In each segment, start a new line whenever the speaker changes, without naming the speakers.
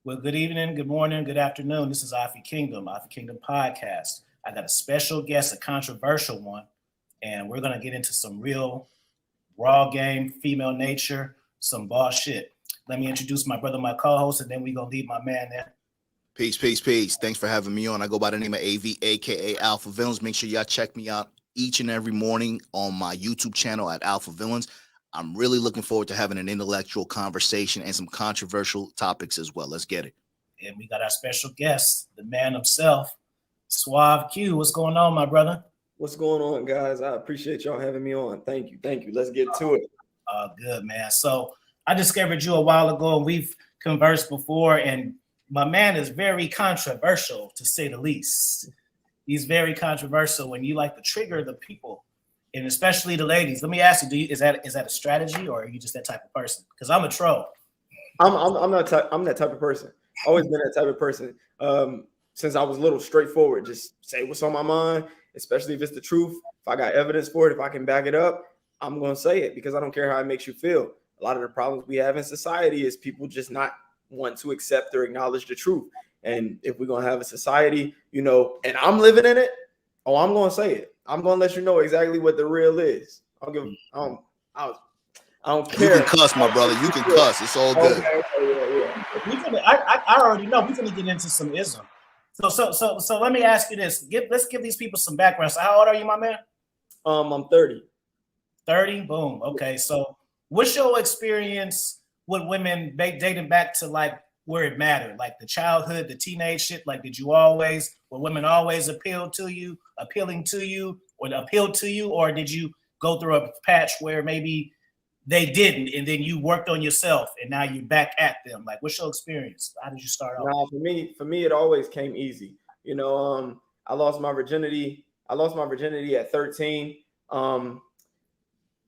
Well, good evening, good morning, good afternoon. This is Afi Kingdom Podcast. I got a special guest, a controversial one, and we're gonna get into some real raw game, female nature, some boss shit. Let me introduce my brother, my co-host, and then we gonna leave my man there.
Peace, peace, peace. Thanks for having me on. I go by the name of AV, aka Alpha Villains. Make sure y'all check me out each and every morning on my YouTube channel at Alpha Villains. I'm really looking forward to having an intellectual conversation and some controversial topics as well. Let's get it.
And we got our special guest, the man himself, Suave Q. What's going on, my brother?
What's going on, guys? I appreciate y'all having me on. Thank you. Thank you. Let's get to it.
Good, man. So I discovered you a while ago, and we've conversed before, and my man is very controversial, to say the least. He's very controversial when you like to trigger the people, and especially the ladies. Let me ask you, is that a strategy, or are you just that type of person? Because I'm a troll.
I'm that type of person. Always been that type of person. Since I was little, straightforward. Just say what's on my mind, especially if it's the truth. If I got evidence for it, if I can back it up, I'm gonna say it because I don't care how it makes you feel. A lot of the problems we have in society is people just not want to accept or acknowledge the truth. And if we're gonna have a society, and I'm living in it, I'm gonna say it. I'm gonna let you know exactly what the real is. I don't care.
You can cuss, my brother. You can cuss. It's all good.
Okay, yeah.
I already know we're gonna get into some ism. So let me ask you this. Let's give these people some background. So how old are you, my man?
I'm 30.
30? Boom. Okay. So what's your experience with women dating back to like where it mattered, like the childhood, the teenage shit? Like, were women always appealing to you, or did you go through a patch where maybe they didn't, and then you worked on yourself, and now you're back at them? Like, what's your experience? How did you start off?
Nah, for me, it always came easy. I lost my virginity. At 13.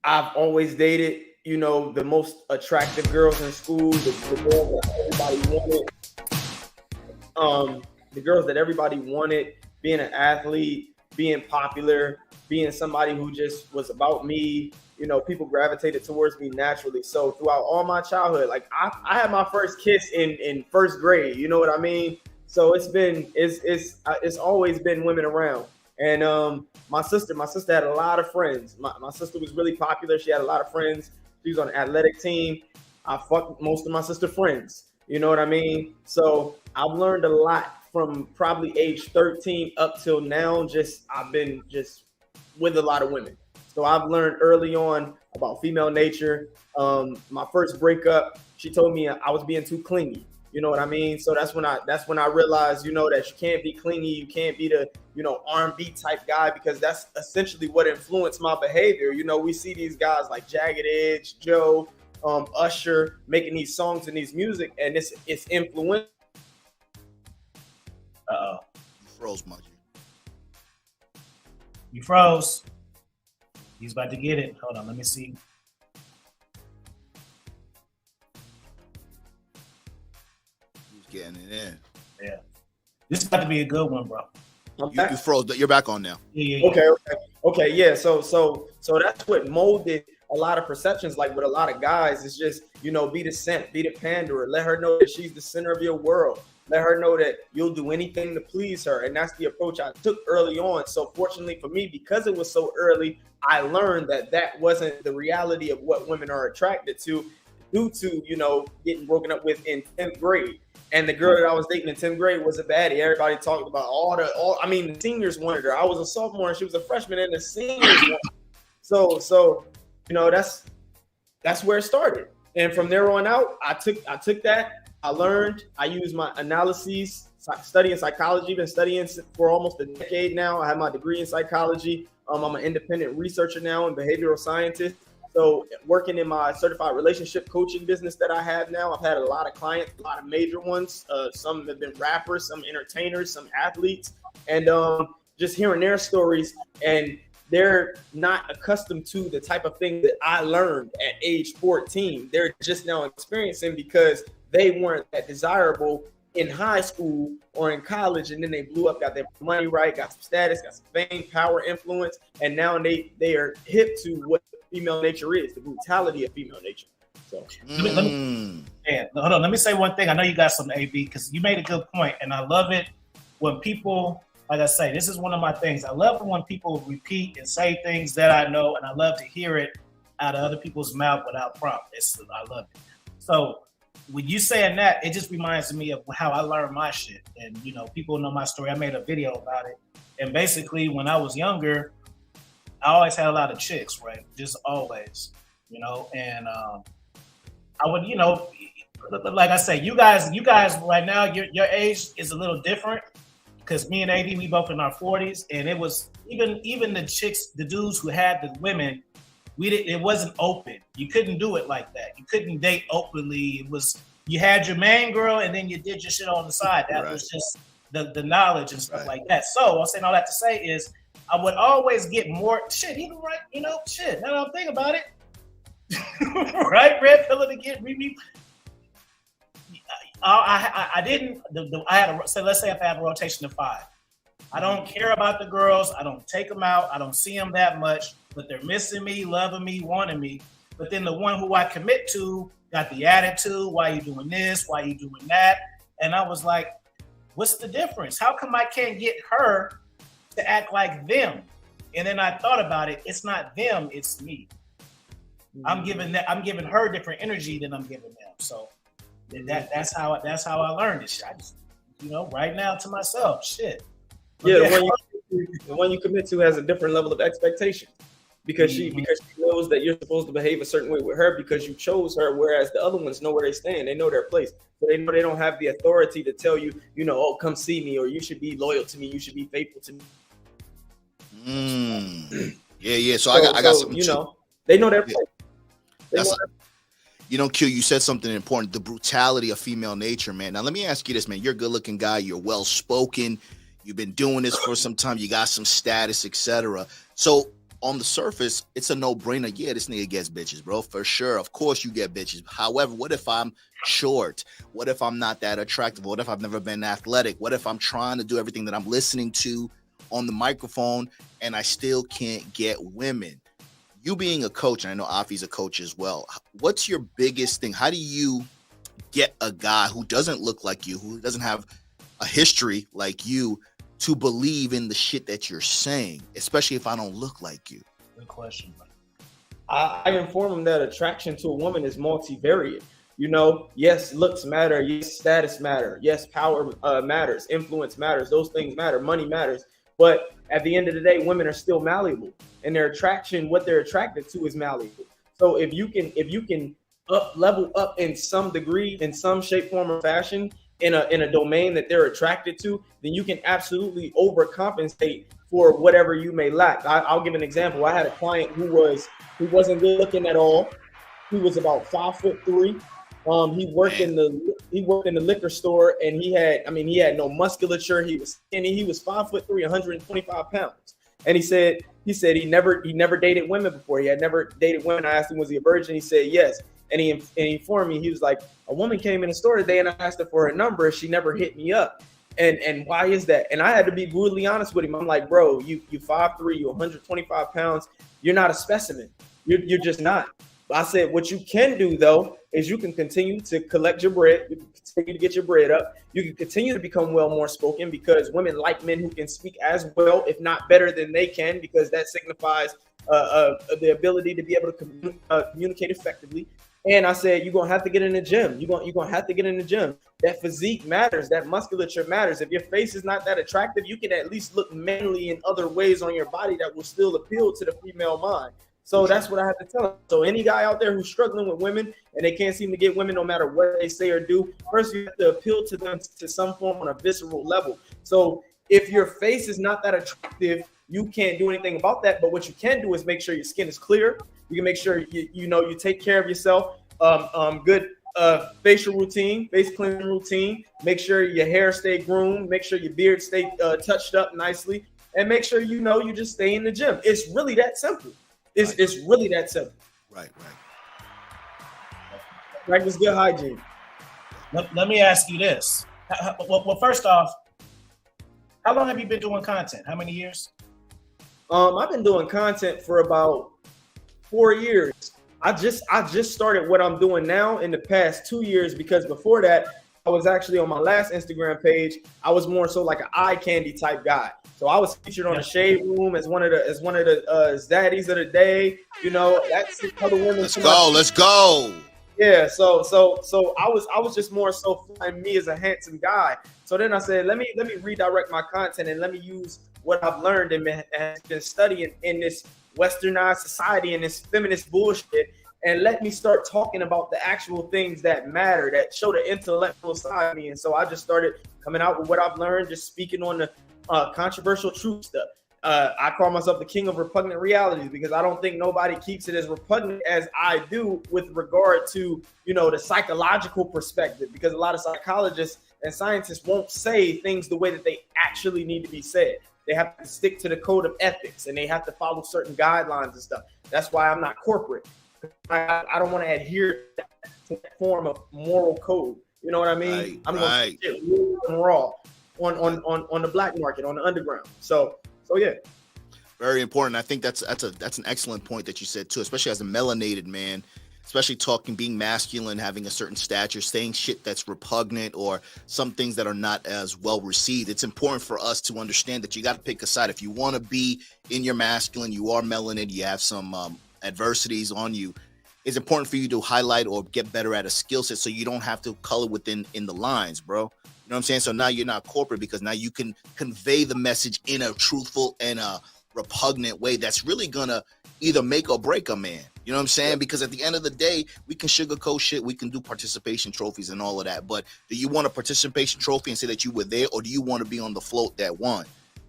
I've always dated, the most attractive girls in school, the girls that everybody wanted. The girls that everybody wanted, being an athlete, being popular, being somebody who just was about me. People gravitated towards me naturally. So throughout all my childhood, like I had my first kiss in first grade. You know what I mean? So it's always been women around. And my sister had a lot of friends. My sister was really popular. She had a lot of friends. She was on the athletic team. I fucked most of my sister friends. You know what I mean? So I've learned a lot from probably age 13 up till now. I've been just with a lot of women. So I've learned early on about female nature. My first breakup, she told me I was being too clingy. You know what I mean? So that's when I realized, that you can't be clingy. You can't be the, R&B type guy, because that's essentially what influenced my behavior. We see these guys like Jagged Edge, Joe, Usher making these songs and these music, and it's influential.
Uh-oh.
You froze, Mudgy.
You froze. He's about to get it. Hold on, let me see.
He's getting it in.
Yeah. This is about to be a good one, bro.
You froze. You're back on now.
Yeah.
Okay. Yeah. So that's what molded a lot of perceptions. Like with a lot of guys, it's just, be the simp, be the panderer. Let her know that she's the center of your world. Let her know that you'll do anything to please her. And that's the approach I took early on. So fortunately for me, because it was so early, I learned that wasn't the reality of what women are attracted to, due to, getting broken up with in 10th grade. And the girl that I was dating in 10th grade was a baddie. Everybody talked about the seniors wanted her. I was a sophomore and she was a freshman, and the seniors wanted her. So that's where it started. And from there on out, I took that. I learned. I used my analyses, studying psychology. Been studying for almost a decade now. I have my degree in psychology. I'm an independent researcher now and behavioral scientist. So working in my certified relationship coaching business that I have now, I've had a lot of clients, a lot of major ones. Some have been rappers, some entertainers, some athletes, and just hearing their stories. And they're not accustomed to the type of thing that I learned at age 14. They're just now experiencing because they weren't that desirable in high school or in college, and then they blew up, got their money right, got some status, got some fame, power, influence, and now they are hip to what female nature is, the brutality of female nature. So
hold on. Let me say one thing. I know you got some AB because you made a good point, and I love it when people, like I say, this is one of my things. I love when people repeat and say things that I know, and I love to hear it out of other people's mouth without prompt. I love it. So when you saying that, it just reminds me of how I learned my shit. And you know, people know my story. I made a video about it. And basically, when I was younger, I always had a lot of chicks, right? Just always, you know. And I would, you know, like I say, you guys right now, your age is a little different because me and AD, we both in our 40s, and it was even the chicks, the dudes who had the women, it wasn't open. You couldn't do it like that. You couldn't date openly. It was, you had your main girl and then you did your shit on the side. That was just the knowledge and stuff like that. So I'm saying all that to say is I would always get more shit, even right, you know, shit. Now that I'm thinking about it. Right, red pillar to get me. I didn't. I had a, so let's say if I have a rotation of 5, I don't care about the girls. I don't take them out. I don't see them that much, but they're missing me, loving me, wanting me. But then the one who I commit to got the attitude. Why you doing this? Why you doing that? And I was like, what's the difference? How come I can't get her to act like them? And then I thought about it. It's not them. It's me. I'm giving her different energy than I'm giving them. So that's how I learned this shit. I just, you know, right now to myself, shit.
Yeah, the one you commit to has a different level of expectation because she knows that you're supposed to behave a certain way with her because you chose her, whereas the other ones know where they stand. They know their place. So they know they don't have the authority to tell you, you know, oh, come see me, or you should be loyal to me, you should be faithful to me.
Yeah. So I got something.
You know, they know their place.
You know, Q, you said something important, the brutality of female nature, man. Now, let me ask you this, man. You're a good-looking guy. You're well-spoken. You've been doing this for some time. You got some status, etc. So, on the surface, it's a no-brainer. Yeah, this nigga gets bitches, bro, for sure. Of course you get bitches. However, what if I'm short? What if I'm not that attractive? What if I've never been athletic? What if I'm trying to do everything that I'm listening to on the microphone and I still can't get women? You being a coach, and I know Afi's a coach as well, what's your biggest thing? How do you get a guy who doesn't look like you, who doesn't have a history like you, to believe in the shit that you're saying, especially if I don't look like you?
Good question, bro.
I inform them that attraction to a woman is multivariate. You know, yes, looks matter. Yes, status matter. Yes, power matters. Influence matters. Those things matter. Money matters. But at the end of the day, women are still malleable, and their attraction, what they're attracted to, is malleable. So if you can level up in some degree, in some shape, form, or fashion, in a domain that they're attracted to, then you can absolutely overcompensate for whatever you may lack. I'll give an example. I had a client who wasn't good looking at all. He was about 5'3". He worked in the liquor store, and he had no musculature. He was skinny. He was 5'3", 125 pounds. And he said he never dated women before. He had never dated women. I asked him, was he a virgin? He said yes. And he informed me, he was like, a woman came in the store today and I asked her for her number. She never hit me up. And why is that? And I had to be brutally honest with him. I'm like, bro, you 5'3", you 125 pounds. You're not a specimen. You're just not. I said, what you can do, though, is you can continue to collect your bread. You can continue to get your bread up. You can continue to become more spoken, because women like men who can speak as well, if not better than they can, because that signifies the ability to be able to communicate effectively. And I said, you're going to have to get in the gym. You're going to have to get in the gym. That physique matters. That musculature matters. If your face is not that attractive, you can at least look manly in other ways on your body that will still appeal to the female mind. So that's what I have to tell them. So any guy out there who's struggling with women and they can't seem to get women no matter what they say or do, first you have to appeal to them to some form on a visceral level. So if your face is not that attractive, you can't do anything about that. But what you can do is make sure your skin is clear. You can make sure you take care of yourself. Good facial routine, face cleansing routine. Make sure your hair stay groomed. Make sure your beard stay touched up nicely, and make sure you just stay in the gym. It's really that simple. It's really that simple.
Right.
Practice good hygiene.
Let me ask you this. Well, first off, how long have you been doing content? How many years?
I've been doing content for about 4 years. I just started what I'm doing now in the past 2 years, because before that, I was actually on my last Instagram page. I was more so like an eye candy type guy. So I was featured on the Shade Room as one of the zaddies of the day. You know, that's other women.
Let's go.
Yeah, so I was just more so finding me as a handsome guy. So then I said, let me redirect my content and let me use what I've learned and been studying in this westernized society and this feminist bullshit, and let me start talking about the actual things that matter, that show the intellectual side of me. And so I just started coming out with what I've learned, just speaking on the controversial truth stuff. I call myself the king of repugnant realities, because I don't think nobody keeps it as repugnant as I do with regard to, you know, the psychological perspective, because a lot of psychologists and scientists won't say things the way that they actually need to be said. They have to stick to the code of ethics, and they have to follow certain guidelines and stuff. That's why I'm not corporate. I don't want to adhere to that form of moral code. You know what I mean?
Right,
I'm going to shit raw on the black market, on the underground. So yeah.
Very important. I think that's an excellent point that you said too, especially as a melanated man, especially being masculine, having a certain stature, saying shit that's repugnant or some things that are not as well received. It's important for us to understand that you got to pick a side. If you want to be in your masculine, you are melanated, you have some adversities on you. It's important for you to highlight or get better at a skill set so you don't have to color in the lines, bro. You know what I'm saying? So now you're not corporate, because now you can convey the message in a truthful and a repugnant way that's really gonna either make or break a man. You know what I'm saying? Because at the end of the day, we can sugarcoat shit, we can do participation trophies and all of that, but do you want a participation trophy and say that you were there, or do you want to be on the float that won?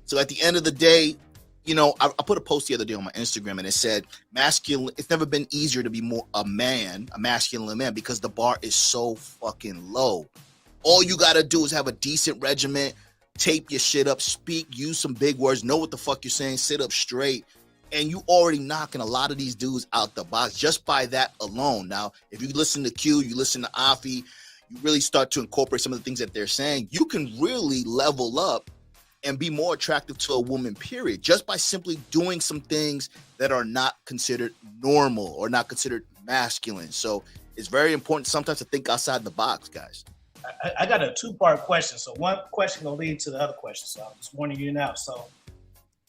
So at the end of the day, you know, I put a post the other day on my Instagram, and it said, masculine, it's never been easier to be a masculine man, because the bar is so fucking low. All you got to do is have a decent regiment, tape your shit up, speak, use some big words, know what the fuck you're saying, sit up straight, and you already knocking a lot of these dudes out the box just by that alone. Now, if you listen to Q, you listen to Afi, you really start to incorporate some of the things that they're saying, you can really level up and be more attractive to a woman, period, just by simply doing some things that are not considered normal or not considered masculine. So it's very important sometimes to think outside the box, guys.
I got a two-part question. So one question will lead to the other question. So I'm just warning you now. So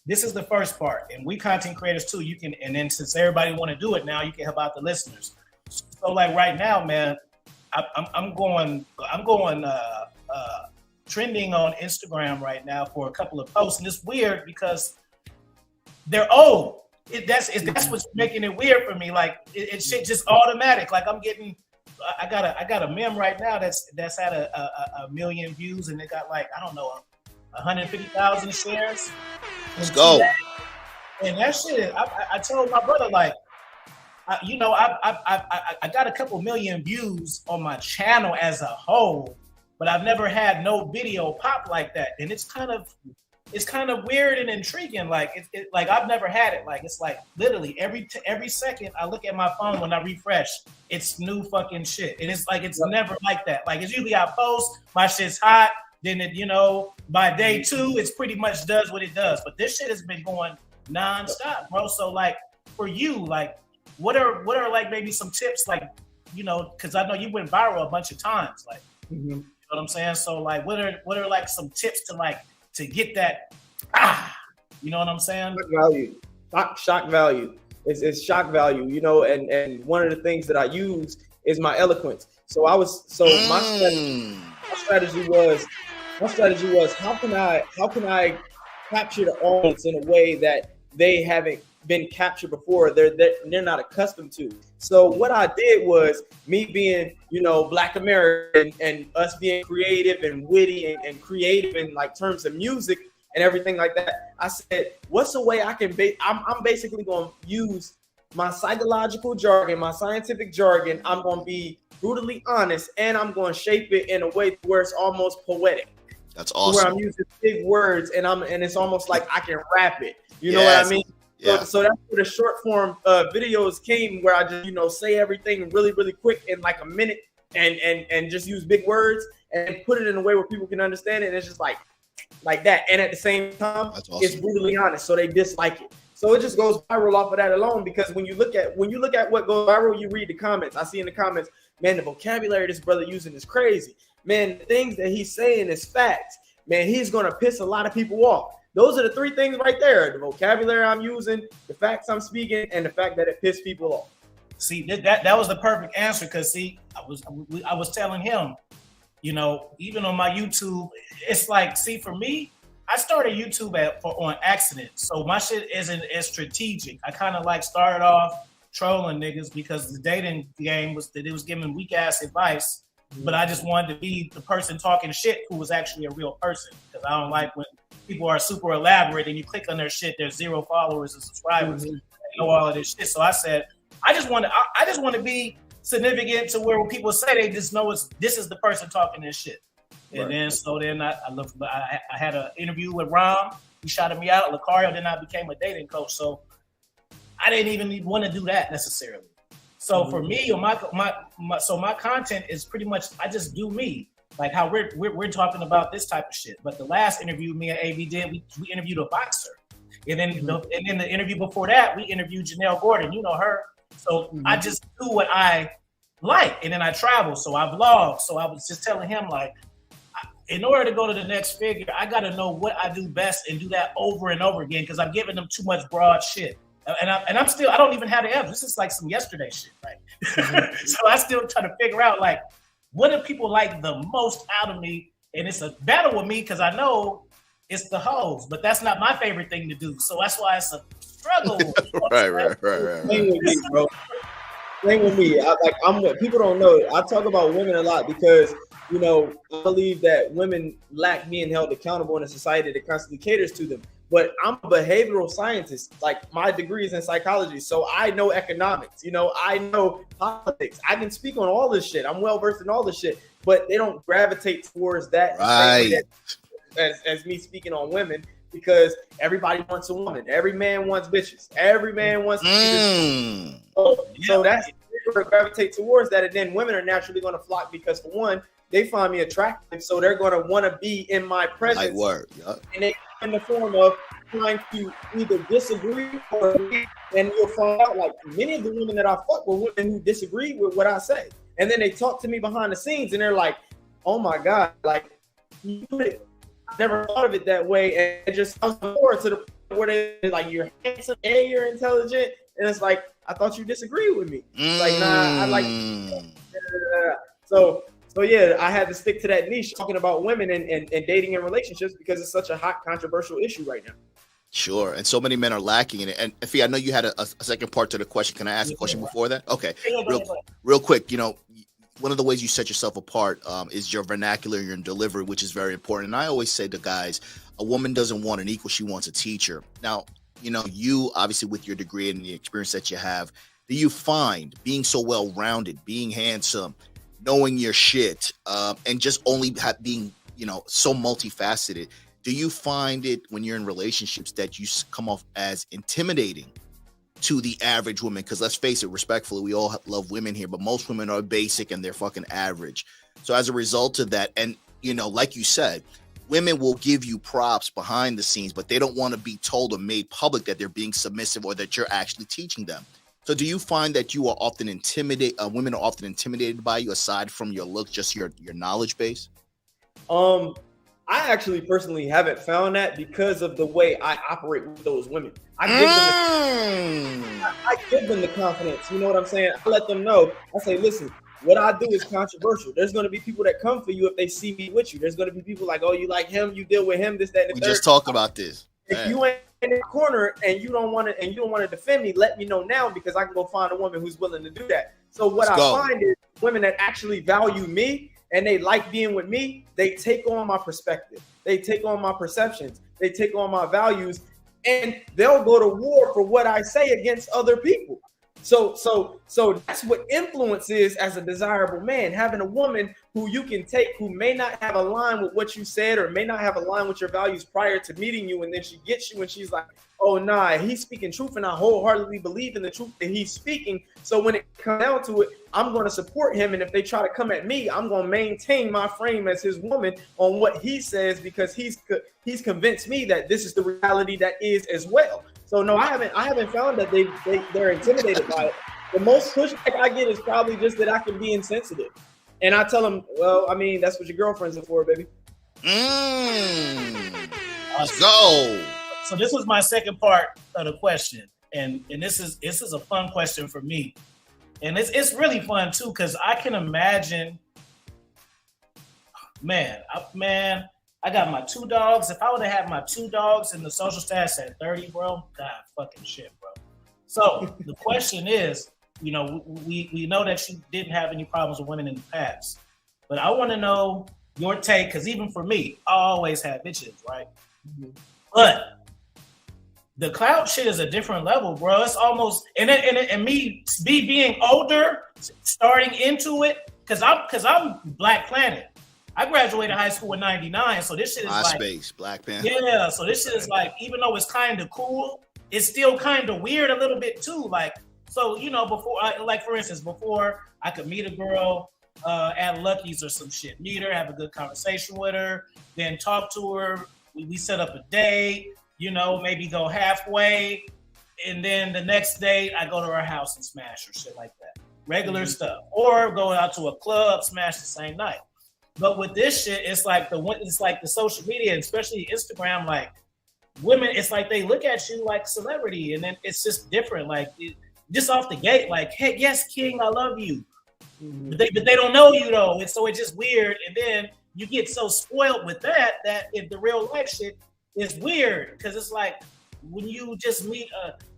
this is the first part, and we content creators too. You can, and then since everybody want to do it now, you can help out the listeners. So like right now, man, I'm going trending on Instagram right now for a couple of posts, and it's weird because they're old. That's what's making it weird for me. Like it's shit just automatic. Like I'm getting. I got a meme right now that's had a million views, and it got like, I don't know, 150,000 shares.
Let's go.
And that shit, I told my brother, like, I got a couple million views on my channel as a whole, but I've never had no video pop like that, and it's kind of weird and intriguing. Like like I've never had it. Like it's like literally every second I look at my phone when I refresh, it's new fucking shit. And it's like it's never like that. Like it's usually I post, my shit's hot, then it, by day 2, it's pretty much does what it does. But this shit has been going nonstop, bro. So like for you, like what are like maybe some tips, like, because I know you went viral a bunch of times, like you know what I'm saying? So like what are like some tips to get that, you know what I'm saying?
Shock value. It's shock value, and one of the things that I use is my eloquence. So my strategy was how can I capture the audience in a way that they haven't been captured before, they're not accustomed to. So what I did was, me being, Black American and us being creative and witty and creative in like terms of music and everything like that, I said, what's a way I can I'm basically going to use my psychological jargon, my scientific jargon. I'm going to be brutally honest, and I'm going to shape it in a way where it's almost poetic.
That's awesome.
Where I'm using big words and it's almost like I can rap it. You know what I mean? Yeah. So that's where the short form videos came, where I just say everything really, really quick in like a minute, and just use big words and put it in a way where people can understand it. And it's just like that. And at the same time, It's brutally honest, so they dislike it. So it just goes viral off of that alone, because when you look at what goes viral, you read the comments. I see in the comments, man, the vocabulary this brother using is crazy. Man, the things that he's saying is facts. Man, he's gonna piss a lot of people off. Those are the three things right there: the vocabulary I'm using, the facts I'm speaking, and the fact that it pissed people off.
See, that was the perfect answer, because see, I was telling him, you know, even on my YouTube, it's like, see, for me, I started YouTube on accident, so my shit isn't as strategic. I kind of like started off trolling niggas because the dating game was that it was giving weak ass advice, but I just wanted to be the person talking shit who was actually a real person, because I don't like when people are super elaborate and you click on their shit, there's 0 followers and subscribers, and know all of this shit. So I said, I just want to be significant to where when people say, they just know this is the person talking this shit. And then I had an interview with Rom. He shouted me out. Lucario, then I became a dating coach. So I didn't even want to do that necessarily. So for me, my content is pretty much, I just do me, like how we're talking about this type of shit. But the last interview me and AV did, we interviewed a boxer, and then the interview before that, we interviewed Janelle Gordon. You know her. So I just do what I like, and then I travel. So I vlog. So I was just telling him, like, in order to go to the next figure, I got to know what I do best and do that over and over again, because I'm giving them too much broad shit. And I don't even have the evidence. This is like some yesterday shit, right? So I still try to figure out, like, what do people like the most out of me? And it's a battle with me, because I know it's the hoes, but that's not my favorite thing to do. So that's why it's a struggle.
Right.
Same with me, bro. Same with me. People don't know. I talk about women a lot because, you know, I believe that women lack being held accountable in a society that constantly caters to them. But I'm a behavioral scientist. Like, my degree is in psychology, so I know economics. You know, I know politics. I can speak on all this shit. I'm well versed in all this shit. But they don't gravitate towards that,
right,
as me speaking on women, because everybody wants a woman. Every man wants bitches. Every man wants. So that's going to gravitate towards that, and then women are naturally going to flock because, for one, they find me attractive, so they're going to want to be in my presence.
Like word, yep.
And they in the form of trying to either disagree or agree. And you'll find out, like, many of the women that I fuck were women who disagree with what I say, and then they talk to me behind the scenes, and they're like, "Oh my god, like, you put it, I never thought of it that way," and it just sounds more to the point where they're like, "You're handsome and you're intelligent," and it's like, "I thought you disagreed with me." Like, nah, I like. So yeah, I had to stick to that niche, talking about women and dating and relationships, because it's such a hot, controversial issue right now.
Sure, and so many men are lacking in it. And Fee, I know you had a second part to the question. Can I ask a question before that? Okay, real quick. You know, one of the ways you set yourself apart is your vernacular, your delivery, which is very important. And I always say to guys, a woman doesn't want an equal; she wants a teacher. Now, you know, you obviously, with your degree and the experience that you have, do you find being so well-rounded, being handsome, knowing your shit, and just only being, you know, so multifaceted, do you find it when you're in relationships that you come off as intimidating to the average woman? Because let's face it, respectfully, we all love women here, but most women are basic and they're fucking average. So as a result of that, and, you know, like you said, women will give you props behind the scenes, but they don't want to be told or made public that they're being submissive or that you're actually teaching them. So do you find that you are often women are often intimidated by you, aside from your look, just your knowledge base?
I actually personally haven't found that, because of the way I operate with those women. I give them the confidence. You know what I'm saying? I let them know. I say, listen, what I do is controversial. There's going to be people that come for you if they see me with you. There's going to be people like, oh, you like him, you deal with him, this, that, and the third.
We just talked about this.
If you ain't in the corner and you don't want to defend me, let me know now, because I can go find a woman who's willing to do that. So what I find is women that actually value me and they like being with me, they take on my perspective, they take on my perceptions, they take on my values, and they'll go to war for what I say against other people. So that's what influence is as a desirable man, having a woman who you can take, who may not have a line with what you said or may not have a line with your values prior to meeting you, and then she gets you and she's like, oh nah, he's speaking truth, and I wholeheartedly believe in the truth that he's speaking. So when it comes down to it, I'm going to support him, and if they try to come at me, I'm going to maintain my frame as his woman on what he says, because he's convinced me that this is the reality that is as well. So no, I haven't found that they're intimidated by it. The most pushback I get is probably just that I can be insensitive, and I tell them, well, I mean, that's what your girlfriends are for, baby.
Let's go.
So this was my second part of the question, and this is a fun question for me, and it's really fun too because I can imagine, man, I got my 2 dogs. If I would have had my 2 dogs in the social status at 30, bro, God fucking shit, bro. So the question is, you know, we know that you didn't have any problems with women in the past, but I want to know your take, because even for me, I always had bitches, right? Mm-hmm. But the clout shit is a different level, bro. It's almost and me being older, starting into it, because I'm Black Planet. I graduated high school in '99, so this shit is
MySpace, Black Panther.
Yeah, so this shit is like, even though it's kind of cool, it's still kind of weird a little bit too. Like, so you know, for instance, before I could meet a girl at Lucky's or some shit, meet her, have a good conversation with her, then talk to her. We set up a date, you know, maybe go halfway, and then the next day I go to her house and smash her, shit like that. Regular stuff. Or go out to a club, smash the same night. But with this shit, it's like the social media, especially Instagram, like women, it's like they look at you like celebrity, and then it's just different. Like just off the gate, like, hey, yes, King, I love you. But they don't know you though, and so it's just weird. And then you get so spoiled with that if the real life shit is weird, because it's like when you just meet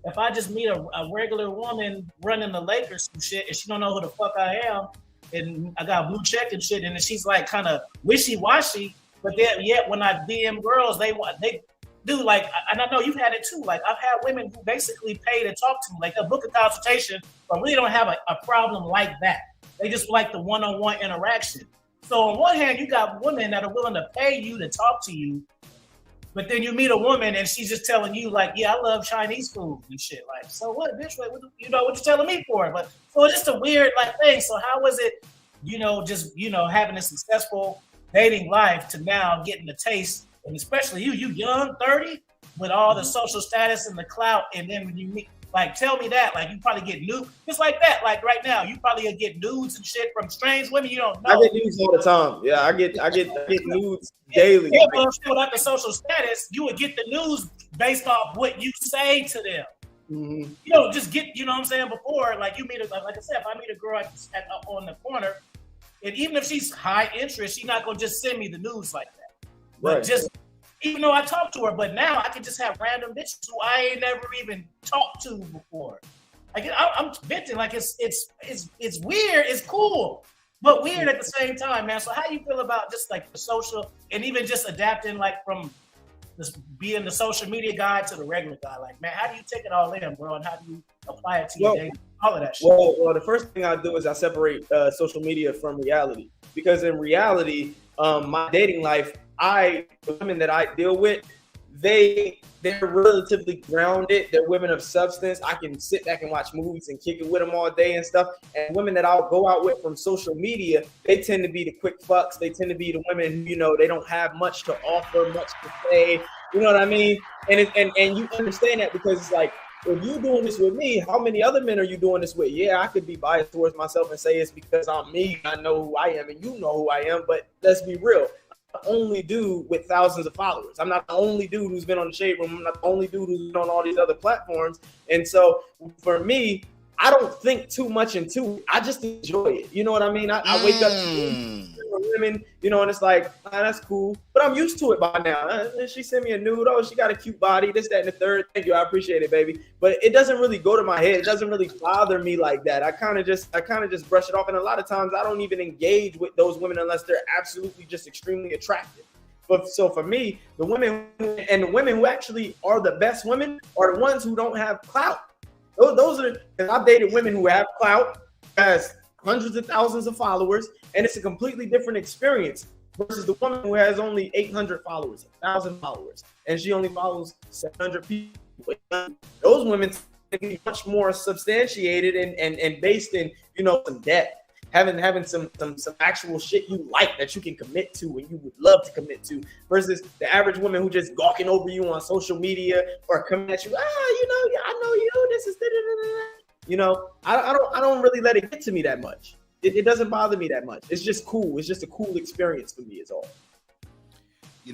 if I just meet a regular woman running the Lakers some shit, and she don't know who the fuck I am, and I got a blue check and shit, and then she's like kind of wishy-washy, but then yet when I DM girls, they do like, and I know you've had it too. Like I've had women who basically pay to talk to me, like they'll book a consultation, but really don't have a problem like that. They just like the one-on-one interaction. So on one hand, you got women that are willing to pay you to talk to you, but then you meet a woman and she's just telling you like, yeah, I love Chinese food and shit. Like, so what, bitch? What you know what you telling me for? But so it's just a weird like thing. So how was it, you know, just, you know, having a successful dating life to now getting the taste, and especially you young, 30, with all the social status and the clout, and then when you meet, like, tell me that, like, you probably get nudes, just like that, like right now, you probably get nudes and shit from strange women you don't know.
I get nudes all the time. Yeah, I get nudes daily.
Yeah, but without the social status, you would get the news based off what you say to them. Mm-hmm. You know, just get, you know what I'm saying, before, like, you meet a, like I said, if I meet a girl on the corner, and even if she's high interest, she's not gonna just send me the news like that. But just, even though I talked to her, but now I can just have random bitches who I ain't never even talked to before. Like I'm venting, like it's weird, it's cool, but weird at the same time, man. So how you feel about just like the social, and even just adapting, like from this being the social media guy to the regular guy? Like, man, how do you take it all in, bro, and how do you apply it to your dating? All of that shit.
Well, the first thing I do is I separate social media from reality, because in reality, my dating life, the women that I deal with, they're relatively grounded. They're women of substance. I can sit back and watch movies and kick it with them all day and stuff. And women that I'll go out with from social media, they tend to be the quick fucks. They tend to be the women, you know, they don't have much to offer, much to say. You know what I mean? And you understand that, because it's like, if you're doing this with me, how many other men are you doing this with? Yeah, I could be biased towards myself and say it's because I'm me. I know who I am and you know who I am, but let's be real. I'm the only dude with thousands of followers. I'm not the only dude who's been on the Shade Room. I'm not the only dude who's been on all these other platforms. And so for me, I don't think too much into it. I just enjoy it. You know what I mean? I wake up to women, you know, and it's like, that's cool. But I'm used to it by now. She sent me a nude. Oh, she got a cute body. This, that, and the third. Thank you. I appreciate it, baby. But it doesn't really go to my head. It doesn't really bother me like that. I kind of just brush it off. And a lot of times I don't even engage with those women unless they're absolutely just extremely attractive. But so for me, the women who actually are the best women are the ones who don't have clout. Those are, and I've dated women who have clout, has hundreds of thousands of followers, and it's a completely different experience versus the woman who has only 800 followers, 1,000 followers, and she only follows 700 people. Those women tend to be much more substantiated and based in, you know, some depth. having some actual shit you like that you can commit to and you would love to commit to, versus the average woman who just gawking over you on social media or coming at you, I know you, this is I don't really let it get to me that much. It doesn't bother me that much. It's just cool. It's just a cool experience for me is all.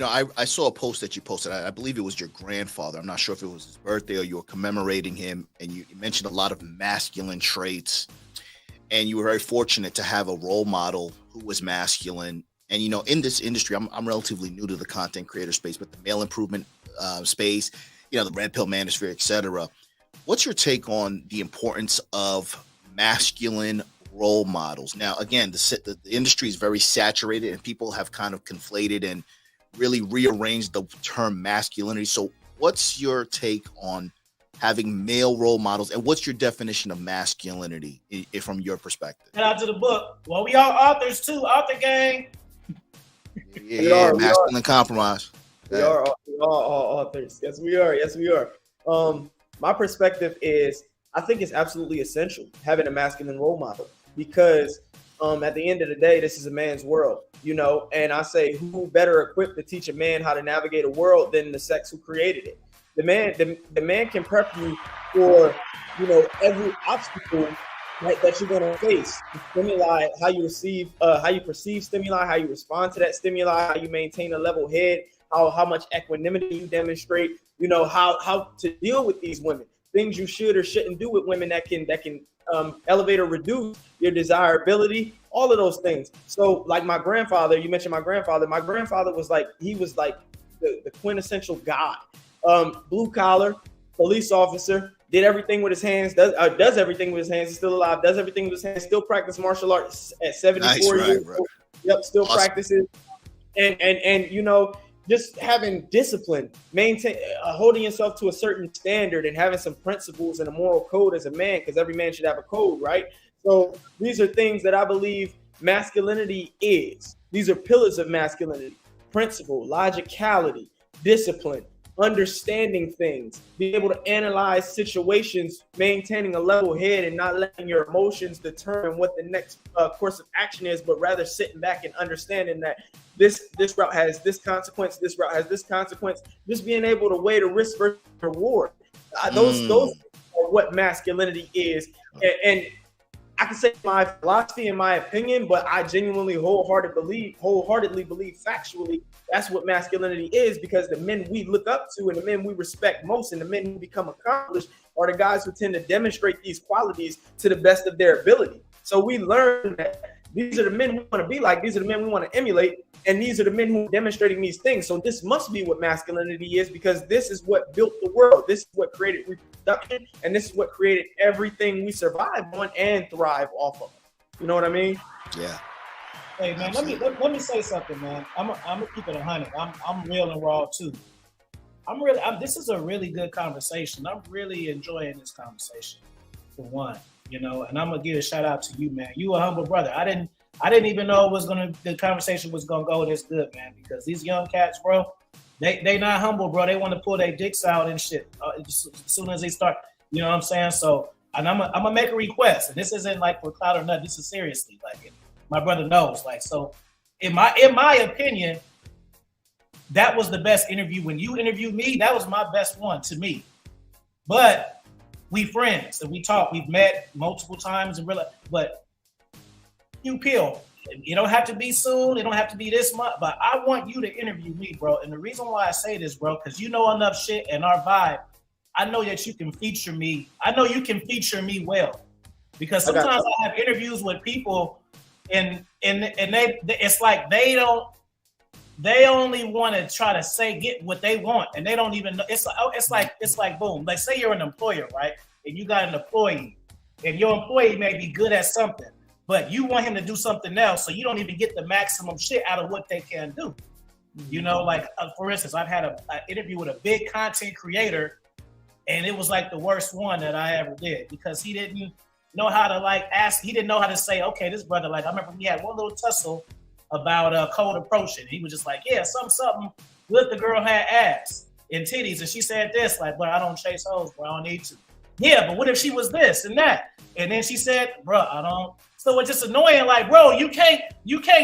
I saw a post that you posted. I believe it was your grandfather. I'm not sure if it was his birthday or you were commemorating him, and you mentioned a lot of masculine traits, and you were very fortunate to have a role model who was masculine. And, in this industry, I'm relatively new to the content creator space, but the male improvement space, the red pill manosphere, etc. What's your take on the importance of masculine role models? Now, again, the industry is very saturated and people have kind of conflated and really rearranged the term masculinity. So what's your take on having male role models, and what's your definition of masculinity from your perspective?
Shout out to the book. Well, we all authors too, author gang.
Yeah, masculine compromise.
We are all authors. Yes, we are. My perspective is, I think it's absolutely essential having a masculine role model, because at the end of the day, this is a man's world, and I say, who better equipped to teach a man how to navigate a world than the sex who created it? The man can prep you for, every obstacle that you're going to face, stimuli, how you perceive stimuli, how you respond to that stimuli, how you maintain a level head, how much equanimity you demonstrate, how to deal with these women, things you should or shouldn't do with women that can elevate or reduce your desirability, all of those things. So like my grandfather, you mentioned my grandfather was like the quintessential guy, blue collar police officer, did everything with his hands, does everything with his hands. He's still alive, does everything with his hands, still practice martial arts at 74 years old. Yep, still awesome. Practices. And just having discipline, holding yourself to a certain standard, and having some principles and a moral code as a man, because every man should have a code, right? So these are things that I believe masculinity is. These are pillars of masculinity: principle, logicality, discipline, understanding things, being able to analyze situations, maintaining a level head, and not letting your emotions determine what the next course of action is, but rather sitting back and understanding that this route has this consequence, this route has this consequence. Just being able to weigh the risk versus reward. Those are what masculinity is. And I can say my philosophy and my opinion, but I genuinely wholeheartedly believe factually that's what masculinity is, because the men we look up to and the men we respect most and the men who become accomplished are the guys who tend to demonstrate these qualities to the best of their ability. So we learn that these are the men we want to be like, these are the men we want to emulate, and these are the men who are demonstrating these things. So this must be what masculinity is, because this is what built the world. This is what created reproduction, and this is what created everything we survive on and thrive off of. You know what I mean?
Yeah.
Hey man, let me say something, man. I'm gonna keep it 100. I'm real and raw too. This is a really good conversation. I'm really enjoying this conversation, for one. And I'm gonna give a shout out to you, man. You a humble brother. I didn't even know the conversation was gonna go this good, man. Because these young cats, bro, they not humble, bro. They want to pull their dicks out and shit as soon as they start. You know what I'm saying? So, and I'm gonna make a request, and this isn't like for clout or nothing. This is seriously like. My brother knows, so in my opinion, that was the best interview. When you interviewed me, that was my best one to me. But we friends and we talk. We've met multiple times and but you peel. It don't have to be soon. It don't have to be this month. But I want you to interview me, bro. And the reason why I say this, bro, because you know enough shit and our vibe. I know that you can feature me. I know you can feature me well, because sometimes I have interviews with people. And it's like they only want to try to get what they want, and they don't even know. It's like boom. Like, say you're an employer, right? And you got an employee, and your employee may be good at something, but you want him to do something else, so you don't even get the maximum shit out of what they can do. Like for instance, I've had an interview with a big content creator, and it was like the worst one that I ever did, because he didn't know how to ask. He didn't know how to say, okay, this brother, I remember we had one little tussle about cold approaching. He was just like, yeah, something with the girl had ass and titties, and she said this, bro, I don't chase hoes, bro, I don't need to. Yeah, but what if she was this and that? And then she said, bro, I don't So it's just annoying. Like, bro, you can't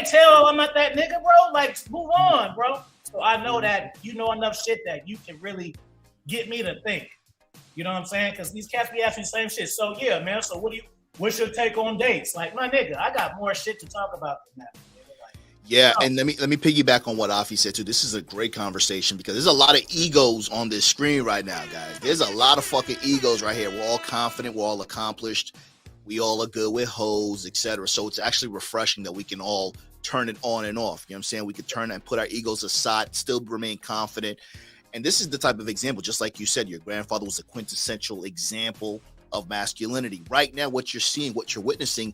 tell I'm not that nigga, bro. Like, move on, bro. So I know that you know enough shit that you can really get me to think. You know what I'm saying? Because these cats be asking the same shit. So yeah, man. So what's your take on dates? Like, my nigga, I got more shit to talk about than that.
Yeah, and let me piggyback on what Afi said too. This is a great conversation because there's a lot of egos on this screen right now, guys. There's a lot of fucking egos right here. We're all confident, we're all accomplished, we all are good with hoes, etc. So it's actually refreshing that we can all turn it on and off. You know what I'm saying? We could turn and put our egos aside, still remain confident. And this is the type of example, just like you said, your grandfather was a quintessential example of masculinity. Right now, what you're seeing, what you're witnessing,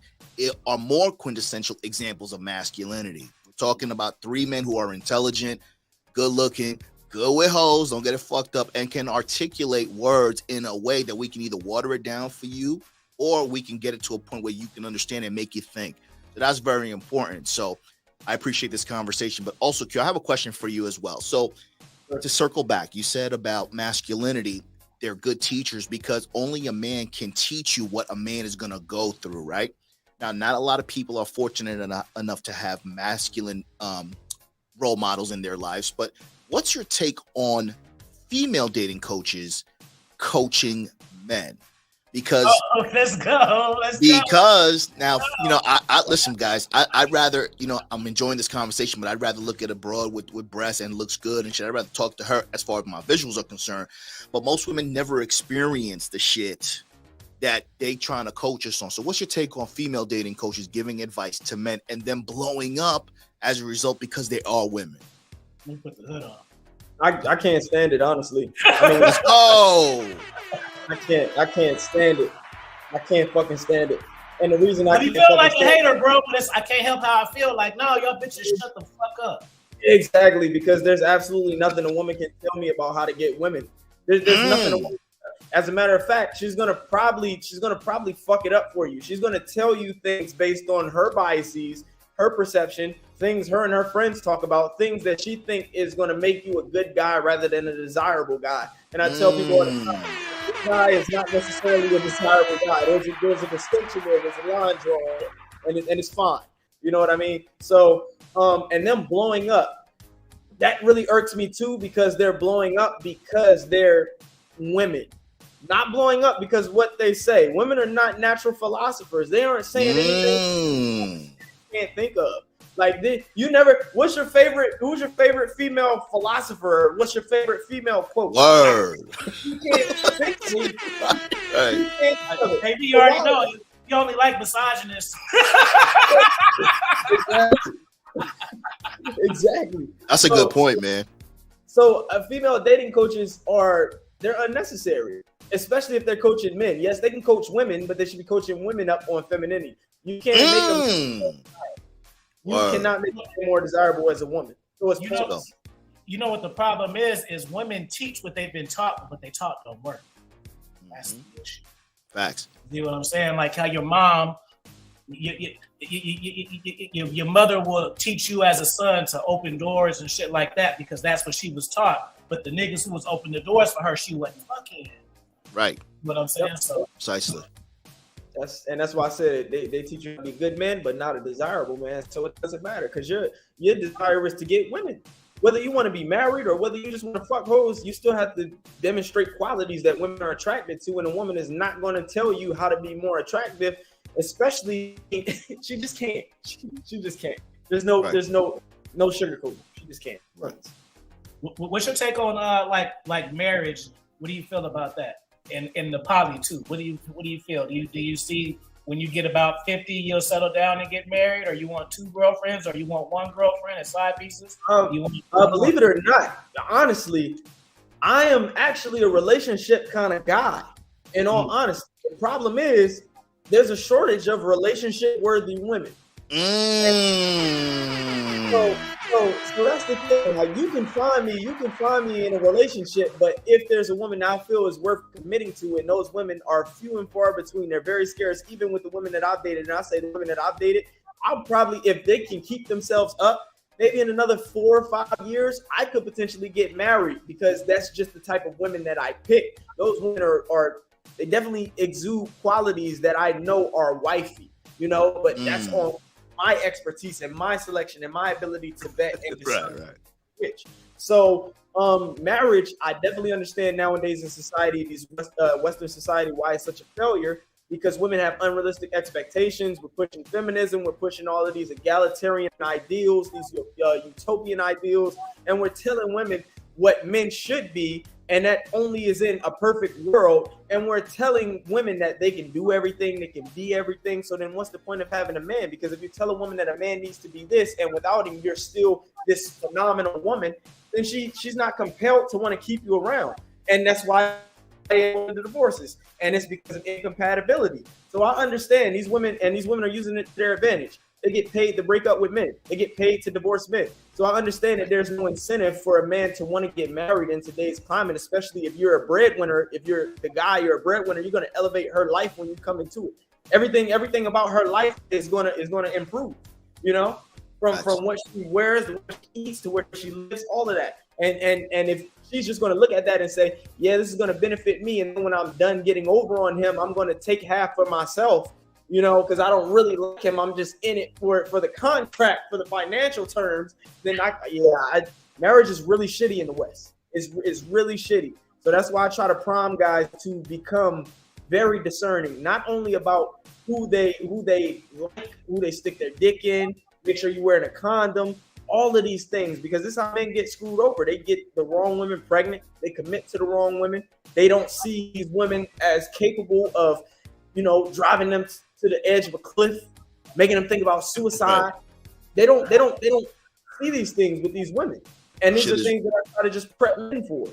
are more quintessential examples of masculinity. Talking about three men who are intelligent, good looking, good with hoes, don't get it fucked up, and can articulate words in a way that we can either water it down for you or we can get it to a point where you can understand and make you think. So that's very important. So I appreciate this conversation. But also, Q, I have a question for you as well. So to circle back, you said about masculinity, they're good teachers because only a man can teach you what a man is going to go through, right? Now, not a lot of people are fortunate enough to have masculine role models in their lives, but what's your take on female dating coaches coaching men? Because
let's go.
Now, you know, I listen, guys, I'd rather, you know, I'm enjoying this conversation, but I'd rather look at a broad with breasts and looks good and shit. I'd rather talk to her as far as my visuals are concerned. But most women never experience the shit that they trying to coach us on. So what's your take on female dating coaches giving advice to men and them blowing up as a result because they are women?
Let me put the hood on.
I can't stand it, honestly. I mean, I can't stand it. I can't fucking stand it. And the reason I
you feel like a hater, bro, but I can't help how I feel. Like, no, y'all bitches shut the fuck up.
Exactly, because there's absolutely nothing a woman can tell me about how to get women. There's nothing a woman. As a matter of fact, she's gonna probably fuck it up for you. She's gonna tell you things based on her biases, her perception, things her and her friends talk about, things that she think is gonna make you a good guy rather than a desirable guy. And I tell people all the time, this guy is not necessarily a desirable guy. There's a distinction there. There's a line drawn, and it's fine. You know what I mean? So, and them blowing up, that really irks me too because they're blowing up because they're women. Not blowing up because what they say. Women are not natural philosophers. They aren't saying anything you can't think of. Like who's your favorite female philosopher? What's your favorite female quote?
Word.
You can't think of it.
Right. Maybe you already know. You only like misogynists.
Exactly.
That's a good point, man.
So female dating coaches they're unnecessary, especially if they're coaching men. Yes, they can coach women, but they should be coaching women up on femininity. You can't make them. You cannot make them more desirable as a woman. So it's
you know what the problem is women teach what they've been taught, but what they taught don't work. That's the issue.
Facts.
You know what I'm saying? Like how your mom, your mother will teach you as a son to open doors and shit like that because that's what she was taught. But the niggas who was opening the doors for her, she wasn't fucking.
Right.
You know what I'm saying? So
precisely.
That's why I said they teach you to be good men, but not a desirable man. So it doesn't matter because your desire is to get women. Whether you want to be married or whether you just want to fuck hoes, you still have to demonstrate qualities that women are attracted to, and a woman is not going to tell you how to be more attractive. Especially, she just can't. She just can't. There's no sugarcoating. She just can't.
Right.
What's your take on like marriage? What do you feel about that? And the poly too. What do you feel? Do you see when you get about 50, you'll settle down and get married, or you want two girlfriends, or you want one girlfriend and side pieces?
Believe it or not, honestly, I am actually a relationship kind of guy. In all honesty, the problem is there's a shortage of relationship-worthy women. So that's the thing. Like you can find me in a relationship, but if there's a woman I feel is worth committing to, and those women are few and far between, they're very scarce, even with the women that I've dated. And I say the women that I've dated, I'll probably, if they can keep themselves up, maybe in another 4 or 5 years, I could potentially get married because that's just the type of women that I pick. Those women they definitely exude qualities that I know are wifey. but that's on my expertise and my selection and my ability to vet and discern which. So marriage, I definitely understand nowadays in society, these Western society, why it's such a failure, because women have unrealistic expectations. We're pushing feminism, we're pushing all of these egalitarian ideals, these utopian ideals, and we're telling women what men should be, and that only is in a perfect world. And we're telling women that they can do everything, they can be everything. So then what's the point of having a man? Because if you tell a woman that a man needs to be this, and without him you're still this phenomenal woman, then she's not compelled to want to keep you around. And that's why the divorces, and it's because of incompatibility. So I understand these women are using it to their advantage. They get paid to break up with men. They get paid to divorce men. So I understand that there's no incentive for a man to want to get married in today's climate, especially if you're a breadwinner. If you're the guy, you're a breadwinner, you're going to elevate her life when you come into it. Everything about her life is going to improve, from what she wears to what she eats to where she lives, all of that. And if she's just going to look at that and say, yeah, this is going to benefit me, and then when I'm done getting over on him, I'm going to take half for myself, because I don't really like him. I'm just in it for the contract, for the financial terms. Then marriage is really shitty in the West. It's really shitty. So that's why I try to prime guys to become very discerning, not only about who they like, who they stick their dick in, make sure you're wearing a condom, all of these things, because this is how men get screwed over. They get the wrong women pregnant. They commit to the wrong women. They don't see these women as capable of, driving them to the edge of a cliff, making them think about suicide. They don't see these things with these women. And these are things that I try to just prep men for.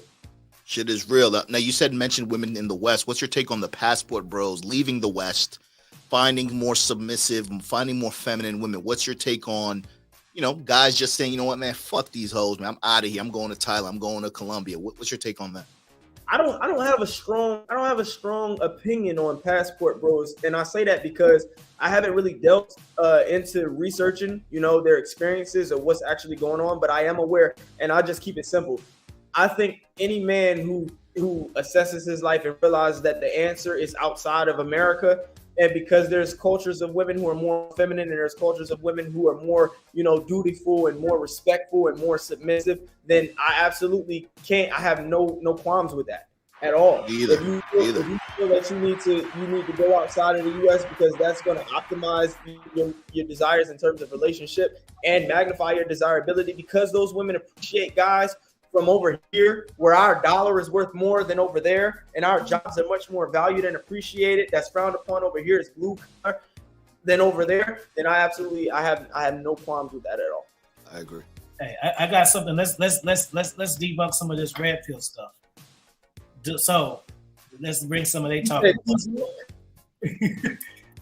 Shit is real. Now, you mentioned women in the West. What's your take on the passport bros leaving the West, finding more submissive, finding more feminine women? What's your take on, guys just saying, you know what, man, fuck these hoes, man. I'm out of here. I'm going to Thailand. I'm going to Colombia. What's your take on that?
I don't have a strong opinion on passport bros, and I say that because I haven't really delved into researching, their experiences or what's actually going on. But I am aware, and I'll just keep it simple. I think any man who assesses his life and realizes that the answer is outside of America, and because there's cultures of women who are more feminine and there's cultures of women who are more, dutiful and more respectful and more submissive, then I absolutely can't. I have no qualms with that at all. If you feel that you need to go outside of the U.S. because that's going to optimize your desires in terms of relationship and magnify your desirability, because those women appreciate guys from over here where our dollar is worth more than over there, and our jobs are much more valued and appreciated. That's frowned upon over here is blue collar than over there. Then I have no qualms with that at all.
I agree.
Hey, I got something. Let's debunk some of this red pill stuff. So let's bring some of their talk.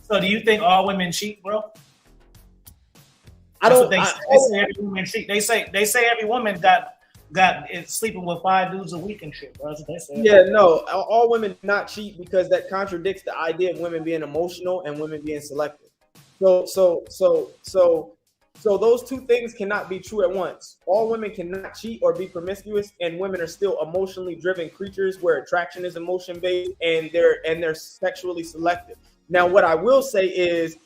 So do you think all women cheat, bro? They say every woman cheat. They say every woman got sleeping with 5 dudes a week and shit, bro. That's what they say.
Yeah, no, all women do not cheat, because that contradicts the idea of women being emotional and women being selective. So those two things cannot be true at once. All women cannot cheat or be promiscuous, and women are still emotionally driven creatures where attraction is emotion based, and they're sexually selective. Now, what I will say is,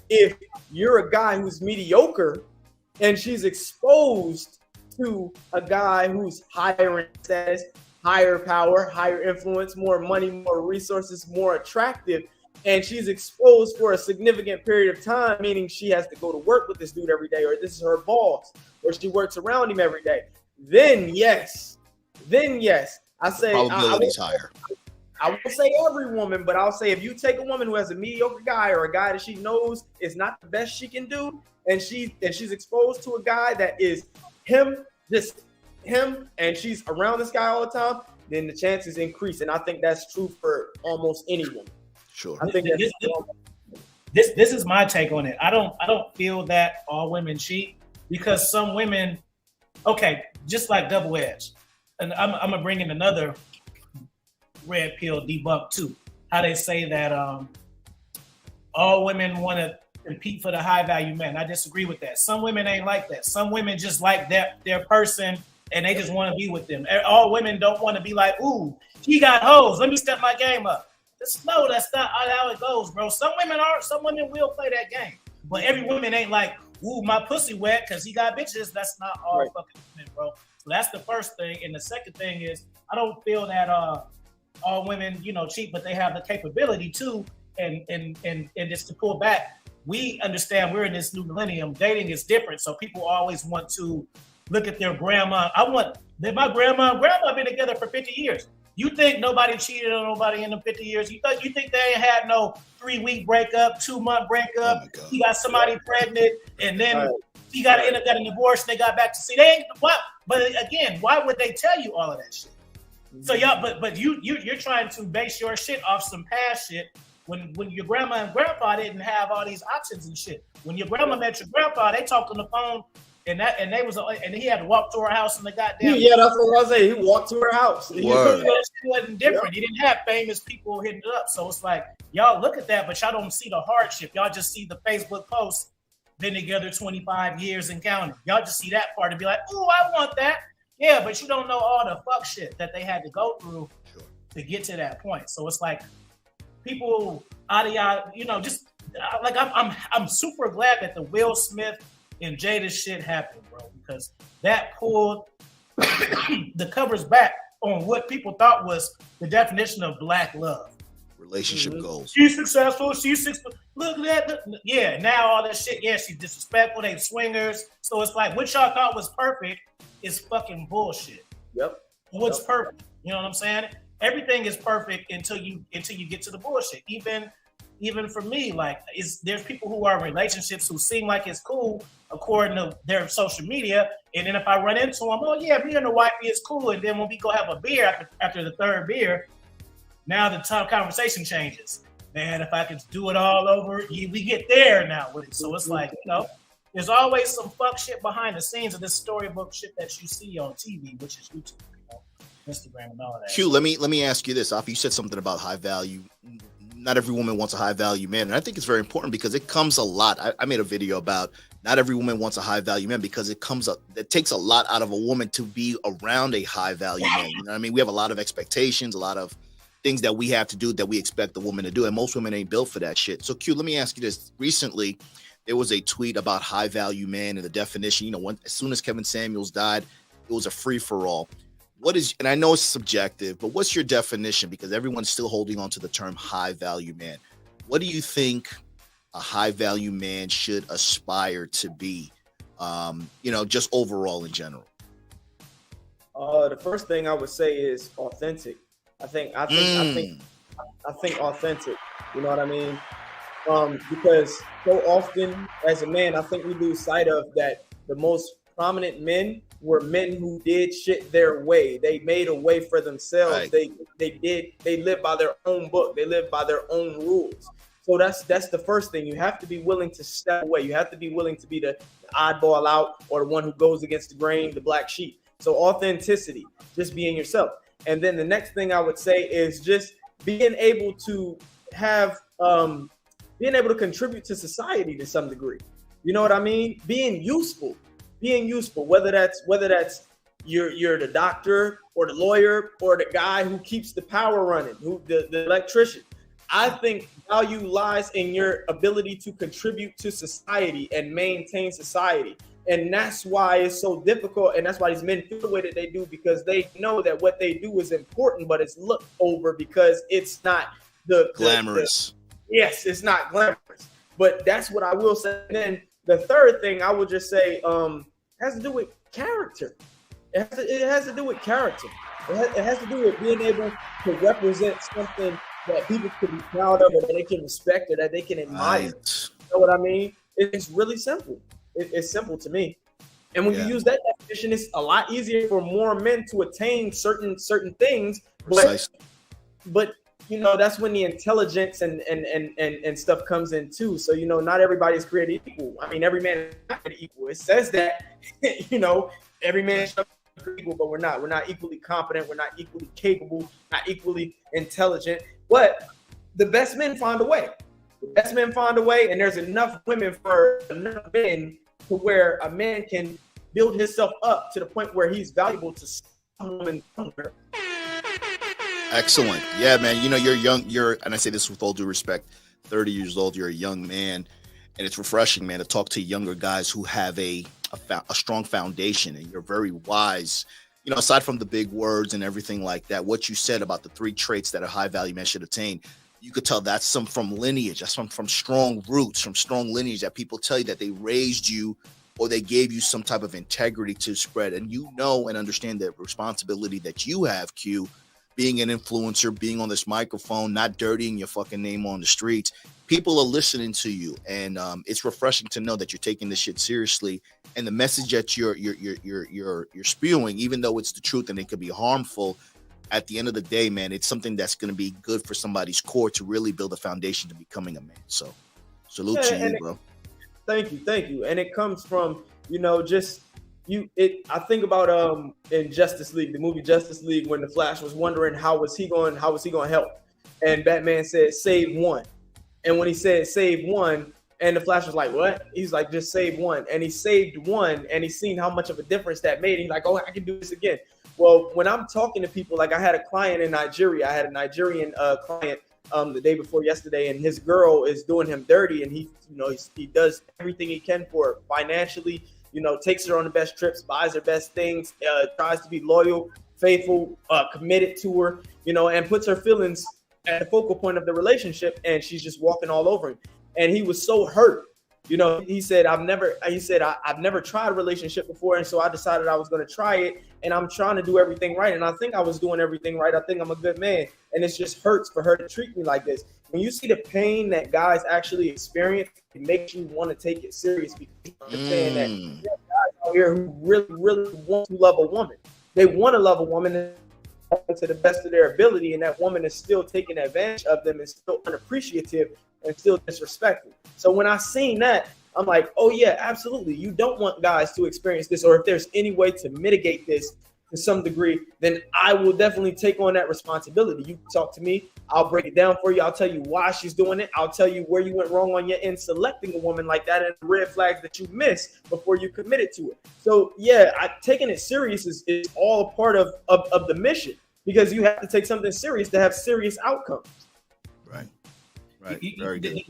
if you're a guy who's mediocre and she's exposed to a guy who's higher in status, higher power, higher influence, more money, more resources, more attractive, and she's exposed for a significant period of time, meaning she has to go to work with this dude every day, or this is her boss, or she works around him every day, then yes. I say
probability's higher.
I won't say every woman, but I'll say if you take a woman who has a mediocre guy or a guy that she knows is not the best she can do, and she's exposed to a guy that is just him, and she's around this guy all the time, then the chances increase. And I think that's true for almost anyone.
Sure.
I think
this is my take on it. I don't feel that all women cheat, because some women, okay, just like double edge. And I'm gonna bring in another red pill debunk too. How they say that all women want to compete for the high value men. I disagree with that. Some women ain't like that. Some women just like their person, and they just want to be with them. All women don't want to be like, ooh, he got hoes, let me step my game up. Just no, that's not how it goes, bro. Some women will play that game, but every woman ain't like, ooh, my pussy wet because he got bitches. That's not all fucking women, bro. So that's the first thing. And the second thing is, I don't feel that all women, cheat, but they have the capability to. And just to pull back, we understand we're in this new millennium. Dating is different, so people always want to look at their grandma. My grandma and grandma been together for 50 years. You think nobody cheated on nobody in them 50 years? You think they ain't had no 3-week breakup, 2-month breakup? He got somebody pregnant, and then he got a divorce. And they got back to see. They ain't what? But again, why would they tell you all of that shit? So y'all, but you're trying to base your shit off some past shit. When your grandma and grandpa didn't have all these options and shit. When your grandma met your grandpa, they talked on the phone, and he had to walk to her house and the goddamn.
Yeah, that's what I was saying. He walked to her house.
It wasn't different. He didn't have famous people hitting it up. So it's like, y'all look at that, but y'all don't see the hardship. Y'all just see the Facebook post, been together 25 years and counting. Y'all just see that part and be like, ooh, I want that. Yeah, but you don't know all the fuck shit that they had to go through to get to that point. So it's like, people just like I'm super glad that the Will Smith and Jada shit happened, bro, because that pulled the covers back on what people thought was the definition of black love.
Relationship goals.
She's successful. Look at that. Yeah, now all that shit. Yeah, she's disrespectful. They swingers. So it's like what y'all thought was perfect is fucking bullshit.
Yep.
What's perfect? You know what I'm saying? Everything is perfect until you get to the bullshit. Even for me, like there's people who are in relationships who seem like it's cool according to their social media, and then if I run into them, oh yeah, me and the wifey is cool, and then when we go have a beer after the third beer, now the conversation changes. Man, if I could do it all over, we get there now with it. So it's like there's always some fuck shit behind the scenes of this storybook shit that you see on TV, which is YouTube. Instagram and all that.
Q, let me ask you this. You said something about high value. Not every woman wants a high value man, and I think it's very important because it comes a lot. I made a video about not every woman wants a high value man because it takes a lot out of a woman to be around a high value man. You know what I mean? We have a lot of expectations, a lot of things that we have to do that we expect the woman to do, and most women ain't built for that shit. So Q, let me ask you this. Recently, there was a tweet about high value man and the definition. As soon as Kevin Samuels died, it was a free for all. And I know it's subjective, but what's your definition? Because everyone's still holding on to the term high value man. What do you think a high value man should aspire to be? Just overall in general.
The first thing I would say is authentic. I think authentic. You know what I mean? Because so often as a man, I think we lose sight of that the most prominent men were men who did shit their way. They made a way for themselves. Right. They live by their own book. They live by their own rules. So that's the first thing. You have to be willing to step away. You have to be willing to be the oddball out or the one who goes against the grain, the black sheep. So authenticity, just being yourself. And then the next thing I would say is just being able to contribute to society to some degree. You know what I mean? Being useful, whether that's you're the doctor or the lawyer or the guy who keeps the power running, the electrician. I think value lies in your ability to contribute to society and maintain society. And that's why it's so difficult. And that's why these men feel the way that they do, because they know that what they do is important, but it's looked over because it's not
glamorous.
Yes, it's not glamorous. But that's what I will say. And then the third thing I would just say has to do with character. It has to do with character. It has to do with being able to represent something that people can be proud of, or that they can respect, or that they can admire. Right. You know what I mean? It's really simple. It's simple to me. And when you use that definition, it's a lot easier for more men to attain certain things. But that's when the intelligence and stuff comes in too. So not everybody's created equal. I mean, every man is not created equal. It says that every man is equal, but we're not. We're not equally competent. We're not equally capable. Not equally intelligent. But the best men find a way. The best men find a way, and there's enough women for enough men to where a man can build himself up to the point where he's valuable to some woman.
Excellent. Yeah, man. You know, you're young. And I say this with all due respect, 30 years old. You're a young man, and it's refreshing, man, to talk to younger guys who have a strong foundation, and you're very wise. You know, aside from the big words and everything like that, what you said about the 3 traits that a high value man should attain, you could tell that's some from lineage, that's from strong roots, from strong lineage that people tell you that they raised you or they gave you some type of integrity to spread. And you know and understand the responsibility that you have, Q, being an influencer, being on this microphone, not dirtying your fucking name on the streets. People are listening to you, and it's refreshing to know that you're taking this shit seriously. And the message that you're spewing, even though it's the truth and it could be harmful, at the end of the day, man, it's something that's going to be good for somebody's core to really build a foundation to becoming a man. So, salute to you, bro.
Thank you. And it comes from, you know, just I think about in Justice League, the movie Justice League, when the Flash was wondering how was he going to help, and Batman said save one, and when he said save one, and the Flash was like, what? He's like, just save one, and he saved one, and he's seen how much of a difference that made. He's like, oh, I can do this again. Well, when I'm talking to people, like I had a client in Nigeria, I had a Nigerian client the day before yesterday, and his girl is doing him dirty, and he does everything he can for her financially. You know, takes her on the best trips, buys her best things, tries to be loyal, faithful, committed to her, you know, and puts her feelings at the focal point of the relationship, and she's just walking all over him. And he was so hurt. You know, he said, I've never tried a relationship before, and so I decided I was going to try it, and I'm trying to do everything right, and I think I was doing everything right. I think I'm a good man, and it just hurts for her to treat me like this. When you see the pain that guys actually experience, it makes you want to take it serious, because you understand that there are guys out here who really, really want to love a woman. They want to love a woman to the best of their ability, and that woman is still taking advantage of them and still unappreciative and still disrespectful. So when I seen that, I'm like, oh yeah, absolutely. You don't want guys to experience this, or if there's any way to mitigate this to some degree, then I will definitely take on that responsibility. You talk to me, I'll break it down for you. I'll tell you why she's doing it. I'll tell you where you went wrong on your end selecting a woman like that and the red flags that you missed before you committed to it. So yeah, taking it serious is all a part of the mission, because you have to take something serious to have serious outcomes.
Right. Very good.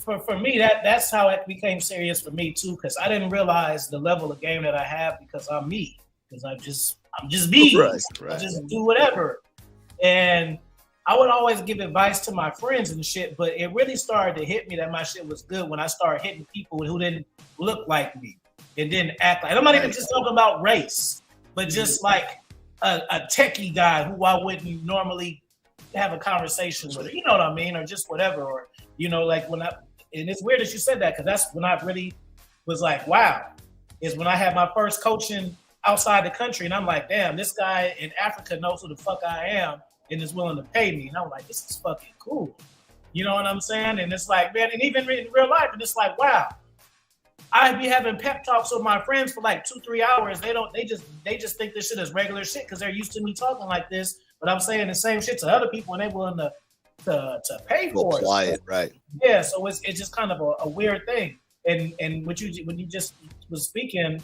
For me, that's how it became serious for me too, because I didn't realize the level of game that I have, because I'm me, because I'm just me.
Right.
I just do whatever. And I would always give advice to my friends and shit, but it really started to hit me that my shit was good when I started hitting people who didn't look like me and didn't act like. I'm not even just talking about race, but just like a techie guy who I wouldn't normally have a conversation with, you know what I mean, or just whatever, or you know, like and it's weird that you said that, because that's when I really was like, wow, is when I had my first coaching outside the country, and I'm like, damn, this guy in Africa knows who the fuck I am and is willing to pay me, and I'm like, this is fucking cool, you know what I'm saying? And it's like, man, and even in real life, and it's like, wow, I'd be having pep talks with my friends for like 2-3 hours. They just think this shit is regular shit because they're used to me talking like this. But I'm saying the same shit to other people, and they're willing to pay for it.
Apply it, right?
Yeah, so it's just kind of a weird thing. And when you just was speaking,